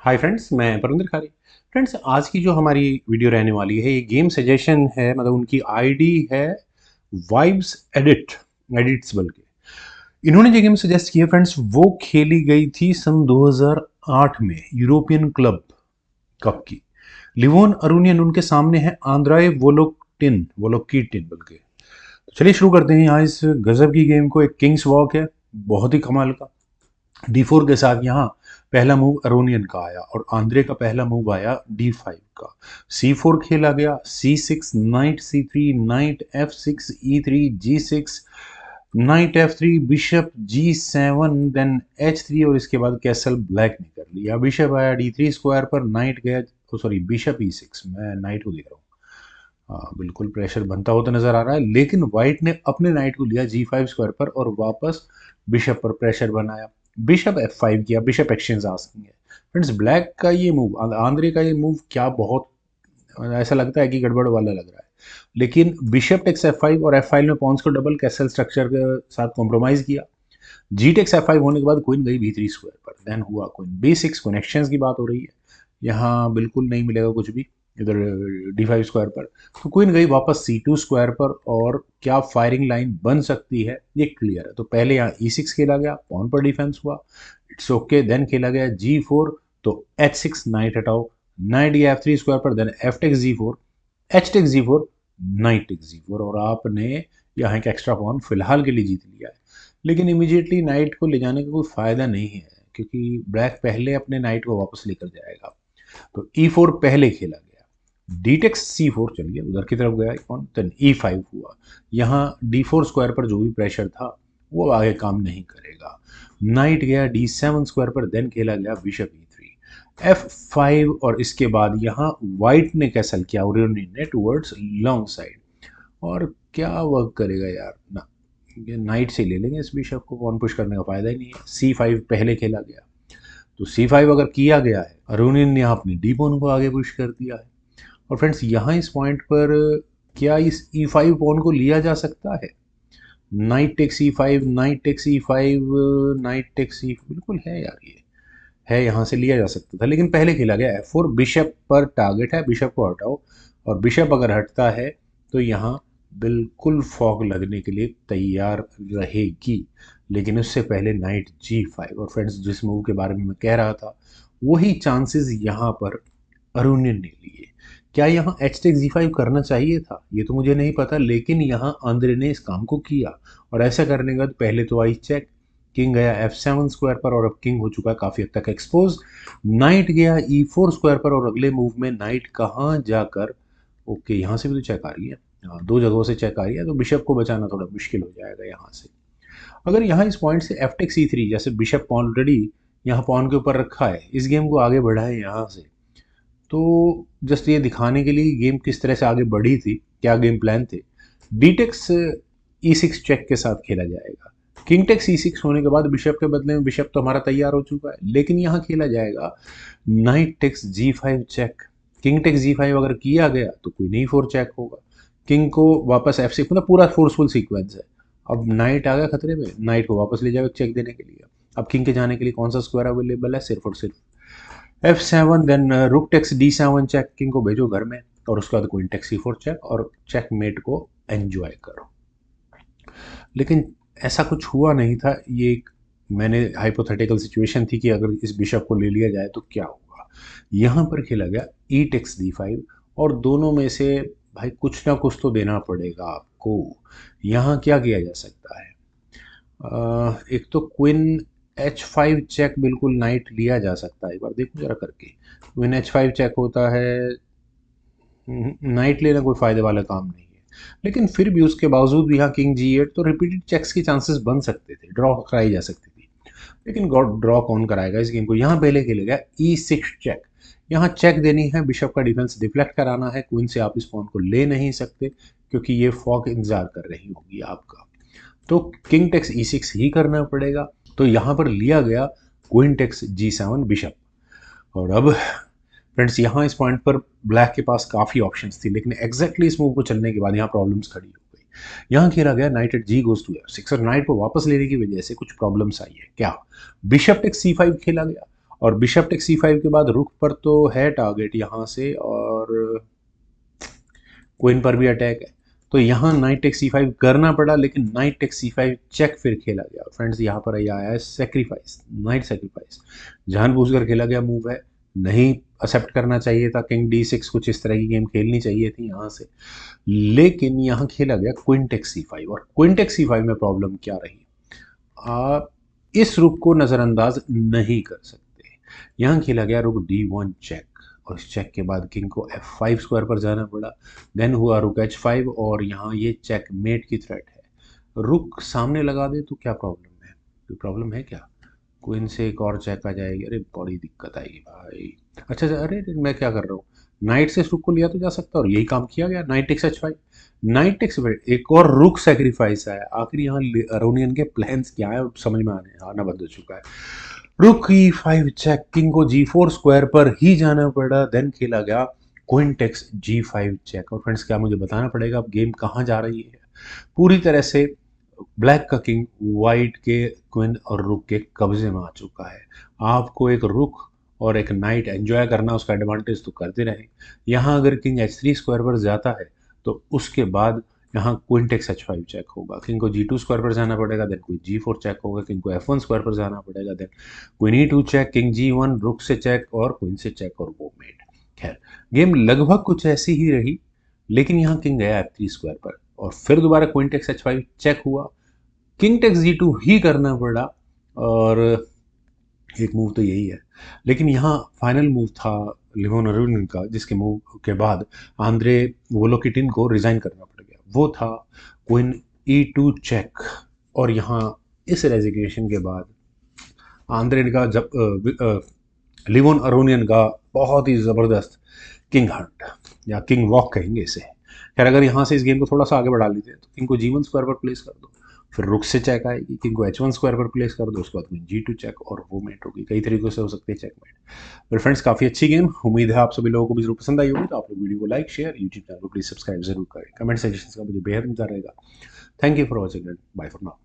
Hi friends, मैं परिंदर खारी। Friends, आज की जो हमारी वीडियो रहने वाली है, ये गेम सजेशन है। मतलब उनकी आईडी है वाइब्स एडिट्स बल्कि। इन्होंने जो गेम सजेस्ट की है फ्रेंड्स, वो खेली गई थी सन 2008 में यूरोपियन क्लब कप की। लिवोन अरुनियन उनके सामने है, आंद्राए वोलोकिटिन बल्कि। तो चलिए शुरू करते हैं यहाँ इस गजब की गेम को। एक किंग्स वॉक है, बहुत ही कमाल का। D4 के साथ यहाँ पहला मूव अरोनियन का आया और आंद्रे का पहला मूव आया D5 का। C4 खेला गया, C6, knight C3, knight F6, E3, G6, knight F3, bishop G7, then H3 और इसके बाद कैसल ब्लैक ने कर लिया। बिशप आया D3 स्क्वायर पर, नाइट गया, सॉरी बिशप E6। मैं नाइट को देख रहा हूँ। हाँ, बिल्कुल प्रेशर बनता होता नजर आ रहा है, लेकिन व्हाइट ने अपने नाइट को लिया G5 स्क्वायर पर और वापस बिशप पर प्रेशर बनाया। बिशप F5 किया, बिशप एक्सचेंज आस्किंग है। फ्रेंड्स, ब्लैक का ये मूव, आंद्रे का ये मूव क्या बहुत ऐसा लगता है कि गड़बड़ वाला लग रहा है। लेकिन बिशप टेक्स F5 और F5 में पॉन्स को डबल कैसल स्ट्रक्चर के साथ कॉम्प्रोमाइज किया। जी टेक्स F5 होने के बाद क्वीन गई B3 स्क्वायर पर, देन हुआ क्वीन B6। कनेक्शंस की बात हो रही है, यहाँ बिल्कुल नहीं मिलेगा कुछ भी इधर D5 स्क्वायर पर। तो क्वीन गई वापस C2 स्क्वायर पर और क्या फायरिंग लाइन बन सकती है ये क्लियर है। तो पहले यहाँ E6 खेला गया, पॉन पर डिफेंस हुआ, इट्स ओके। देन खेला गया G4, तो H6 नाइट हटाओ, नाइट गया F3 स्क्वायर पर, then F takes G4, H takes G4, knight takes G4 और आपने यहाँ एक एक्स्ट्रा पॉन फिलहाल के लिए जीत लिया है। लेकिन इमीडिएटली नाइट को ले जाने का कोई फायदा नहीं है, क्योंकि ब्लैक पहले अपने नाइट को वापस लेकर जाएगा। तो E4 पहले खेला गया, डी टेक्स C4 चलिए उधर की तरफ गया कौन, देन E5 हुआ। यहाँ D4 स्क्वायर पर जो भी प्रेशर था वो आगे काम नहीं करेगा। नाइट गया D7 स्क्वायर पर, देन खेला गया बिशप E3, F5 और इसके बाद यहाँ व्हाइट ने कैसल किया ओरियोनियन ने टुवर्ड्स लॉन्ग साइड। और क्या वर्क करेगा यार ना, नाइट से ले लेंगे इस बिशप को, पॉन पुश करने का फायदा ही नहीं है। C5 पहले खेला गया, तो C5 अगर किया गया है, अरुणिन ने अपनी डी पोन को आगे पुश कर दिया है। और फ्रेंड्स, यहाँ इस पॉइंट पर क्या इस E5 पोन को लिया जा सकता है? Knight takes E5, knight takes E5, knight takes E, बिल्कुल है यार, ये है, यहाँ से लिया जा सकता था। लेकिन पहले खेला गया F4, बिशप पर टारगेट है, बिशप को हटाओ। और बिशप अगर हटता है तो यहाँ बिल्कुल फॉग लगने के लिए तैयार रहेगी। लेकिन उससे पहले नाइट G5। और फ्रेंड्स, जिस मूव के बारे में मैं कह रहा था, वही चांसेस यहाँ पर अरुणिन ने लिए। क्या यहाँ एच टेक G5 करना चाहिए था, ये तो मुझे नहीं पता, लेकिन यहाँ आंद्रे ने इस काम को किया। और ऐसा करने के बाद पहले तो आई चेक, किंग गया F7 स्क्वायर पर और अब किंग हो चुका है काफी हद तक एक्सपोज। नाइट गया E4 स्क्वायर पर और अगले मूव में नाइट कहाँ जाकर, ओके यहाँ से भी तो चेक आ रही है, हाँ, दो जगहों से चेक आ रही है, तो बिशप को बचाना थोड़ा मुश्किल हो जाएगा यहाँ से। अगर यहाँ इस पॉइंट से F टेक C3, जैसे बिशप पॉन ऑलरेडी यहाँ पॉन के ऊपर रखा है, इस गेम को आगे बढ़ाए यहाँ से, तो जस्ट ये दिखाने के लिए गेम किस तरह से आगे बढ़ी थी, क्या गेम प्लान थे। डी टेक्स E6 चेक के साथ खेला जाएगा। किंग टेक्स E6 होने के बाद बिशप के बदले में बिशप तो हमारा तैयार हो चुका है, लेकिन यहाँ खेला जाएगा knight takes G5 check. King takes G5 अगर किया गया तो कोई नहीं, 4 चेक होगा। किंग को वापस F6, मतलब पूरा फोर्सफुल सीक्वेंस है। अब नाइट आ गया खतरे में, नाइट को वापस ले जाओ चेक देने के लिए। अब किंग के जाने के लिए कौन सा स्क्वायर अवेलेबल है, सिर्फ और सिर्फ F7, then rook takes D7 check, king को भेजो घर में और उसके बाद क्वीन टेक्स C4 चेक और चेकमेट को एंजॉय करो। लेकिन ऐसा कुछ हुआ नहीं था। ये एक मैंने हाइपोथेटिकल सिचुएशन थी कि अगर इस बिशप को ले लिया जाए तो क्या होगा। यहाँ पर खेला गया E टेक्स D5 और दोनों में से भाई कुछ ना कुछ तो देना पड़ेगा आपको। यहाँ क्या किया जा सकता है, एक तो क्वीन H5 चेक, बिल्कुल नाइट लिया जा सकता है, एक बार देखो जरा करके। क्वीन H5 चेक होता है, नाइट लेना कोई फायदे वाला काम नहीं है। लेकिन फिर भी उसके बावजूद भी यहाँ किंग G8, तो रिपीटेड चेक्स की चांसेस बन सकते थे, ड्रॉ कराई जा सकती थी। लेकिन गॉड ड्रॉ कौन कराएगा इस गेम को। यहाँ पहले खेलेगा E6 चेक। यहाँ चेक देनी है, बिशप का डिफेंस डिफ्लेक्ट कराना है, क्वीन से आप इस पॉन को ले नहीं सकते क्योंकि ये फॉक इंतजार कर रही होगी आपका। तो किंग टेक्स E6 ही करना पड़ेगा। तो यहाँ पर लिया गया क्वीन टेक्स G7 बिशप। और अब फ्रेंड्स, यहाँ इस पॉइंट पर ब्लैक के पास काफ़ी ऑप्शंस थी, लेकिन एग्जैक्टली इस मूव को चलने के बाद यहाँ प्रॉब्लम्स खड़ी हो गई। यहाँ खेला गया knight at G goes to F6 और नाइट को वापस लेने की वजह से कुछ प्रॉब्लम्स आई है। क्या, बिशप टेक्स C5 खेला गया और बिशप टेक C5 के बाद रुक पर तो है टारगेट यहाँ से, और क्वीन पर भी अटैक है, तो यहाँ नाइट टेक C5 करना पड़ा, लेकिन नाइट टेक C5 चेक फिर खेला गया फ्रेंड्स। यहाँ पर आया है सेक्रीफाइस, नाइट सेक्रीफाइस, जानबूझकर खेला गया मूव है, नहीं एक्सेप्ट करना चाहिए था। किंग D6 कुछ इस तरह की गेम खेलनी चाहिए थी यहाँ से, लेकिन यहाँ खेला गया क्वीन टेक C5। और क्वीन टेक C5 में प्रॉब्लम क्या रही, आप इस रुक को नज़रअंदाज नहीं कर सकते। यहाँ खेला गया रुक D1 चेक, और इस चेक के बाद किंग को F5 स्क्वायर पर जाना पड़ा। देन हुआ रुक H5, और यहाँ ये चेक मेट की थ्रेट है। रुक सामने लगा दे तो क्या प्रॉब्लम है, कोई प्रॉब्लम है क्या? क्वीन से एक और चेक आ जाएगी, अरे बड़ी दिक्कत आएगी भाई। अच्छा अच्छा, अरे मैं क्या कर रहा हूँ, नाइट से इस रुक को लिया तो जा सकता है, और यही काम किया गया, knight takes H5। Knight takes एक और रुक सेक्रीफाइस है। आखिर यहाँ अरोनियन के प्लान्स क्या है समझ में आना बंद हो चुका है। रुक E5 चेक, किंग को G4 स्क्वायर पर ही जाना पड़ा। देन खेला गया क्वीन टेक्स G5 चेक। और फ्रेंड्स क्या मुझे बताना पड़ेगा अब गेम कहाँ जा रही है? पूरी तरह से ब्लैक का किंग वाइट के क्वीन और रुक के कब्जे में आ चुका है। आपको एक रुक और एक नाइट एंजॉय करना, उसका एडवांटेज तो करते रहे। यहाँ अगर किंग H3 स्क्वायर पर जाता है तो उसके बाद यहाँ क्वीन टेक्स H5 चेक होगा, किंग को G2 स्क्वायर पर जाना पड़ेगा, देन क्वीन G4 चेक होगा, किंग को F1 स्क्वायर पर जाना पड़ेगा, then queen E2 check, king G1, रुक से चेक और क्वीन से चेक, और वो मेट। खैर गेम लगभग कुछ ऐसी ही रही, लेकिन यहाँ किंग गया F3 स्क्वायर पर, और फिर दोबारा क्वीन टेक्स H5 चेक हुआ, किंग टेक्स G2 ही करना पड़ा, और एक मूव तो यही है। लेकिन यहाँ फाइनल मूव था लिमोन अरुनियन का, जिसके मूव के बाद आंद्रे वोलोकिटिन को रिजाइन करना पड़ गया। वो था क्वीन E2 चेक, और यहाँ इस रेजिग्नेशन के बाद आंद्रे का जब लिमोन अरुनियन का बहुत ही ज़बरदस्त किंग हंट या किंग वॉक कहेंगे इसे। खैर अगर यहाँ से इस गेम को थोड़ा सा आगे बढ़ा लेते हैं तो किंग को G1 स्क्वायर पर प्लेस कर दो, फिर रुक से चेक आएगी, किंग को H1 स्क्वायर पर प्लेस कर दो, उसके बाद क्वीन G2 चेक, और वो मेट होगी। कई तरीकों से हो सकते हैं चेक मेट। फिर फ्रेंड्स काफ़ी अच्छी गेम, उम्मीद है आप सभी लोगों को भी जरूर पसंद आई होगी। तो आप लोग वीडियो को लाइक शेयर, यूट्यूब चैनल को प्लीज सब्सक्राइब जरूर करें। कमेंट सजेशन का मुझे बेहद मजा रहेगा। Thank you for watching and bye for now.